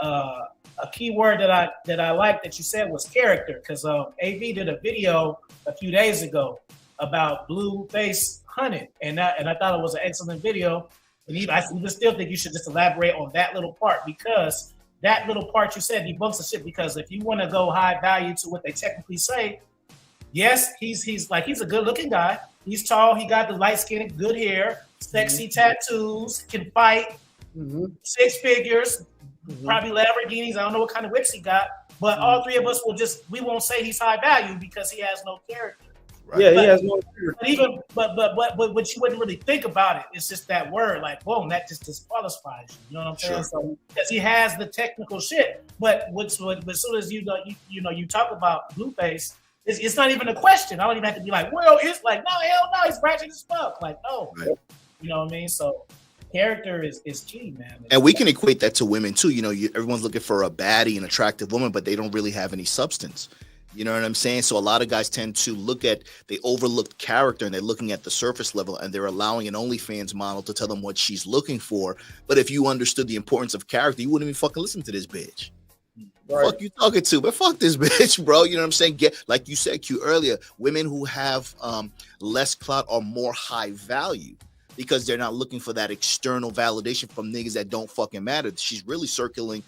a key word that I like that you said was character, because AV did a video a few days ago about Blueface hunting, and I thought it was an excellent video. And I still think you should just elaborate on that little part, because that little part you said debunks the shit. Because if you want to go high value to what they technically say, yes, he's a good looking guy. He's tall. He got the light skin, good hair, sexy tattoos, can fight, 6 figures, probably Lamborghinis. I don't know what kind of whips he got, but all three of us we won't say he's high value because he has no character.
Right. Yeah, he has no character.
But you wouldn't really think about it. It's just that word, like, boom, that just disqualifies you. You know what I'm saying?
Sure.
So because he has the technical shit, but as soon as you talk about Blueface, it's not even a question. I don't even have to be like, well, it's like, no, hell no, he's ratchet as fuck. Like, no,
right.
You know what I mean? So character is key, man.
And we can equate that to women too. You know, everyone's looking for a baddie, an attractive woman, but they don't really have any substance. You know what I'm saying? So a lot of guys tend to they overlook character, and they're looking at the surface level, and they're allowing an OnlyFans model to tell them what she's looking for. But if you understood the importance of character, you wouldn't even fucking listen to this bitch.
Right.
Fuck you talking to, but fuck this bitch, bro. You know what I'm saying? Get, like you said, Q, earlier, women who have less clout are more high value because they're not looking for that external validation from niggas that don't fucking matter. She's really circling,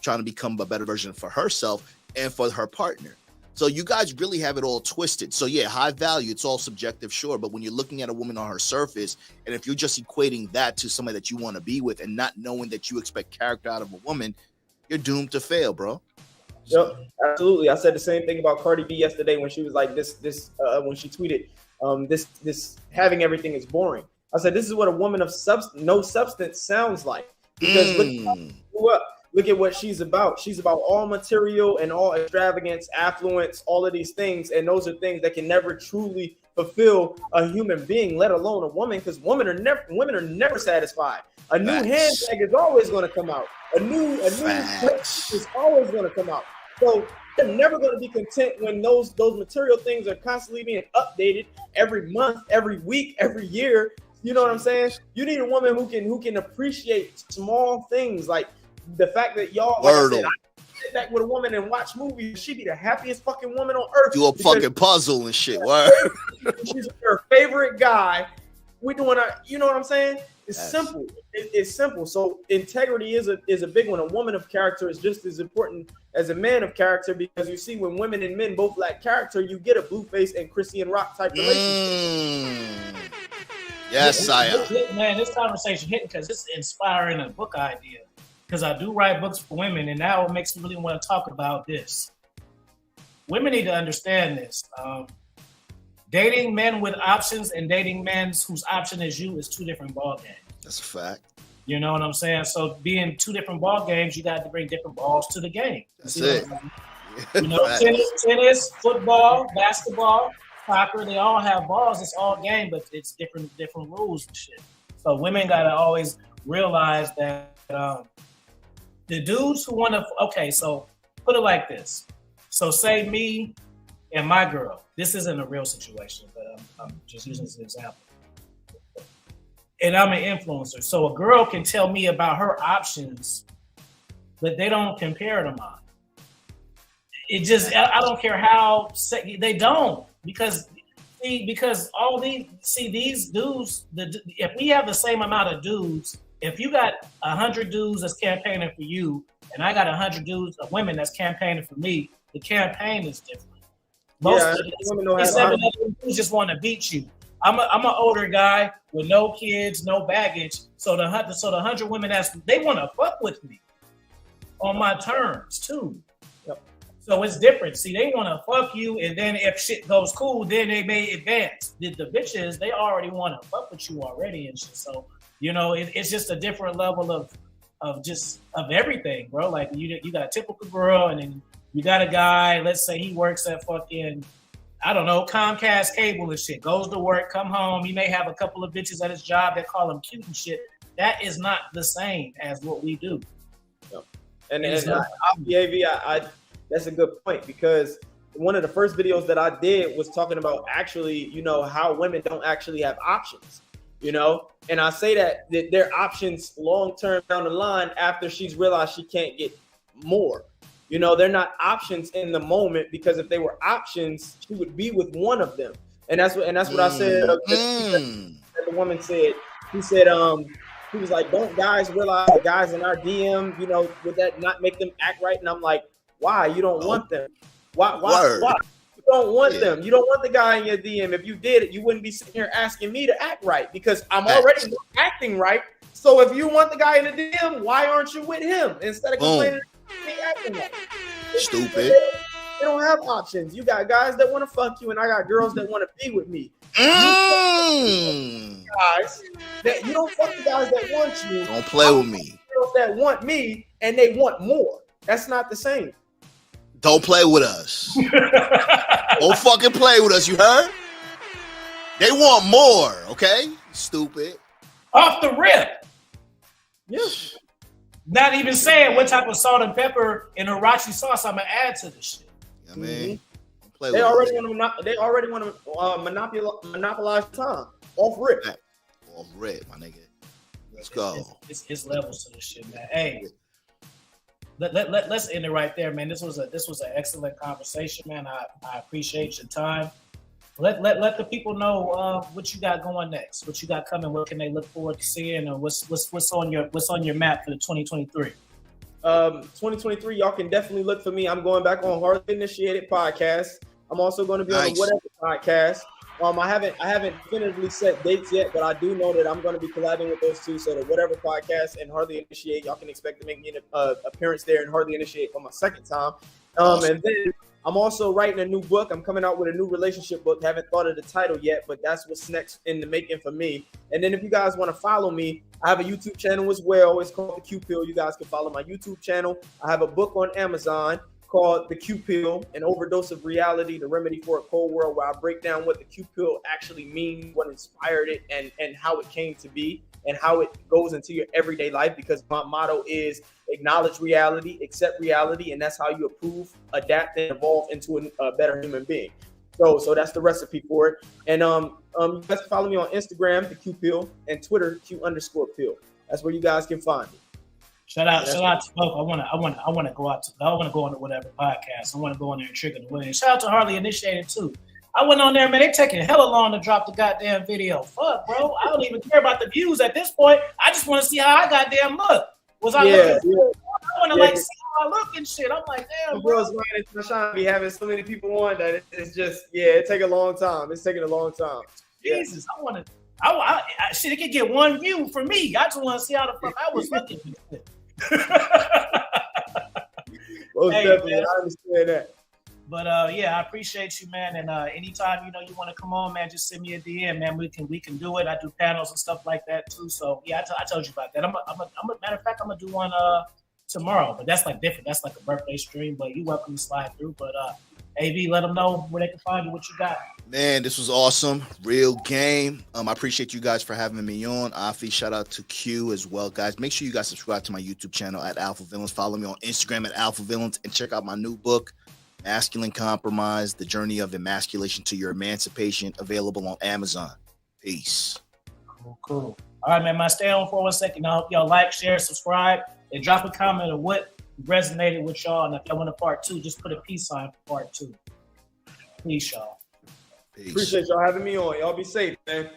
trying to become a better version for herself and for her partner. So you guys really have it all twisted. So yeah, high value, it's all subjective, sure. But when you're looking at a woman on her surface, and if you're just equating that to somebody that you want to be with and not knowing that you expect character out of a woman, you're doomed to fail, bro.
Yep, absolutely. I said the same thing about Cardi B yesterday when she was like when she tweeted, this having everything is boring. I said, this is what a woman of no substance sounds like. Because look at what she's about. She's about all material and all extravagance, affluence, all of these things. And those are things that can never truly fulfill a human being, let alone a woman, because women are never satisfied. A new handbag is always going to come out. A new dress is always going to come out. So they're never going to be content when those material things are constantly being updated every month, every week, every year. You know what I'm saying? You need a woman who can appreciate small things, like the fact that y'all, like I said, I sit back with a woman and watch movies. She'd be the happiest fucking woman on earth.
Do a fucking puzzle and shit. Word.
She's her favorite guy. We doing you know what I'm saying? It's simple. It's simple. So integrity is a big one. A woman of character is just as important as a man of character, because you see, when women and men both lack character, you get a Blueface and Christian Rock type relationship.
Yes,
man, this conversation hitting because it's inspiring a book idea. Because I do write books for women, and now it makes me really want to talk about this. Women need to understand this. Dating men with options and dating men whose option is you is two different ball games.
That's a fact.
You know what I'm saying? So being two different ball games, you got to bring different balls to the game.
That's it.
You know, tennis, football, basketball, soccer, they all have balls. It's all game, but it's different rules and shit. So women got to always realize that the dudes who want to, okay, so put it like this. So say me and my girl, this isn't a real situation, but I'm just using this as an example. And I'm an influencer. So a girl can tell me about her options, but they don't compare to mine. It just, I don't care how, they don't. Because all these dudes, if we have the same amount of dudes, if you got 100 dudes that's campaigning for you, and I got 100 dudes of women that's campaigning for me, the campaign is different. Most of these 7 dudes just want to beat you. I'm an older guy with no kids, no baggage. So the 100 women they want to fuck with me on my terms too.
Yep.
So it's different. See, they want to fuck you, and then if shit goes cool, then they may advance. The bitches, they already want to fuck with you already and shit. So, you know, it's just a different level of everything, bro. Like you got a typical girl, and then you got a guy, let's say he works at fucking, I don't know, Comcast cable and shit, goes to work, come home. He may have a couple of bitches at his job that call him cute and shit. That is not the same as what we do.
Yep. And that's a good point, because one of the first videos that I did was talking about actually, you know, how women don't actually have options, you know? And I say that their options long-term down the line after she's realized she can't get more. You know, they're not options in the moment, because if they were options, she would be with one of them. And that's what I said. The woman said, he was like, don't guys realize the guys in our DM, you know, would that not make them act right? And I'm like, why? You don't want them. Why? You don't want them. You don't want the guy in your DM. If you did it, you wouldn't be sitting here asking me to act right, because I'm already acting right. So if you want the guy in the DM, why aren't you with him instead of complaining?
Stupid.
They don't have options. You got guys that want to fuck you, and I got girls that want to be with me. Guys, you don't fuck the guys that want you.
Don't play with me.
Girls that want me, and they want more. That's not the same.
Don't play with us. Don't fucking play with us. You heard? They want more. Okay, stupid.
Off the rip.
Yes.
Not even saying what type of salt and pepper and Irachi sauce I'm gonna add to this shit.
I mean,
they already want to monopolize time off rip.
Off rip, my nigga. Let's go.
It's levels to this shit, man. Hey, let's end it right there, man. This was an excellent conversation, man. I appreciate your time. Let the people know what you got going next, what you got coming, what can they look forward to seeing, or what's on your map for the 2023.
2023, y'all can definitely look for me. I'm going back on Hardly Initiated podcast. I'm also going to be on the Whatever podcast. I haven't definitively set dates yet, but I do know that I'm going to be collabing with those two. So the Whatever podcast and Hardly Initiate, y'all can expect to make me an appearance there and Hardly Initiate for my second time. And then I'm also writing a new book. I'm coming out with a new relationship book. Haven't thought of the title yet, but that's what's next in the making for me. And then if you guys want to follow me, I have a YouTube channel as well. It's called The Q Pill. You guys can follow my YouTube channel. I have a book on Amazon called The Q Pill, An Overdose of Reality, The Remedy for a Cold World, where I break down what the Q Pill actually means, what inspired it, and how it came to be, and how it goes into your everyday life, because my motto is acknowledge reality, accept reality, and that's how you improve, adapt, and evolve into a better human being. So that's the recipe for it. And you guys can follow me on Instagram, The Q Pill, and Twitter, Q_Pill. That's where you guys can find me.
Shout out to both. I want to go on the Whatever podcast. I want to go on there and trigger the win. Shout out to Hardly Initiated too. I went on there, man. They taking hella long to drop the goddamn video. Fuck, bro. I don't even care about the views at this point. I just want to see how I goddamn look. Was I looking? Yeah. I want to see how I look and shit. I'm like, damn, bro.
It's trying to be having so many people on that it's just, it take a long time. It's taking a long time.
Jesus, I want to. Shit, it could get one view for me. I just want to see how the fuck I was looking.
Most definitely, man. I understand that.
But I appreciate you, man. And anytime you want to come on, man, just send me a DM, man. We can do it. I do panels and stuff like that too. So yeah, I told you about that. I'm a matter of fact, I'm gonna do one tomorrow, but that's like different. That's like a birthday stream. But you're welcome to slide through. But AV, let them know where they can find you, what you got.
Man, this was awesome. Real game. I appreciate you guys for having me on. Afi, shout out to Q as well, guys. Make sure you guys subscribe to my YouTube channel at Alpha Villains. Follow me on Instagram at Alpha Villains, and check out my new book, Masculine Compromise: The Journey of Emasculation to Your Emancipation, available on Amazon. Peace.
Cool. All right, man. Stay on for 1 second. I hope y'all like, share, subscribe, and drop a comment of what resonated with y'all. And if y'all want a part 2, just put a peace sign for part 2. Peace, y'all.
Peace. Appreciate y'all having me on. Y'all be safe, man.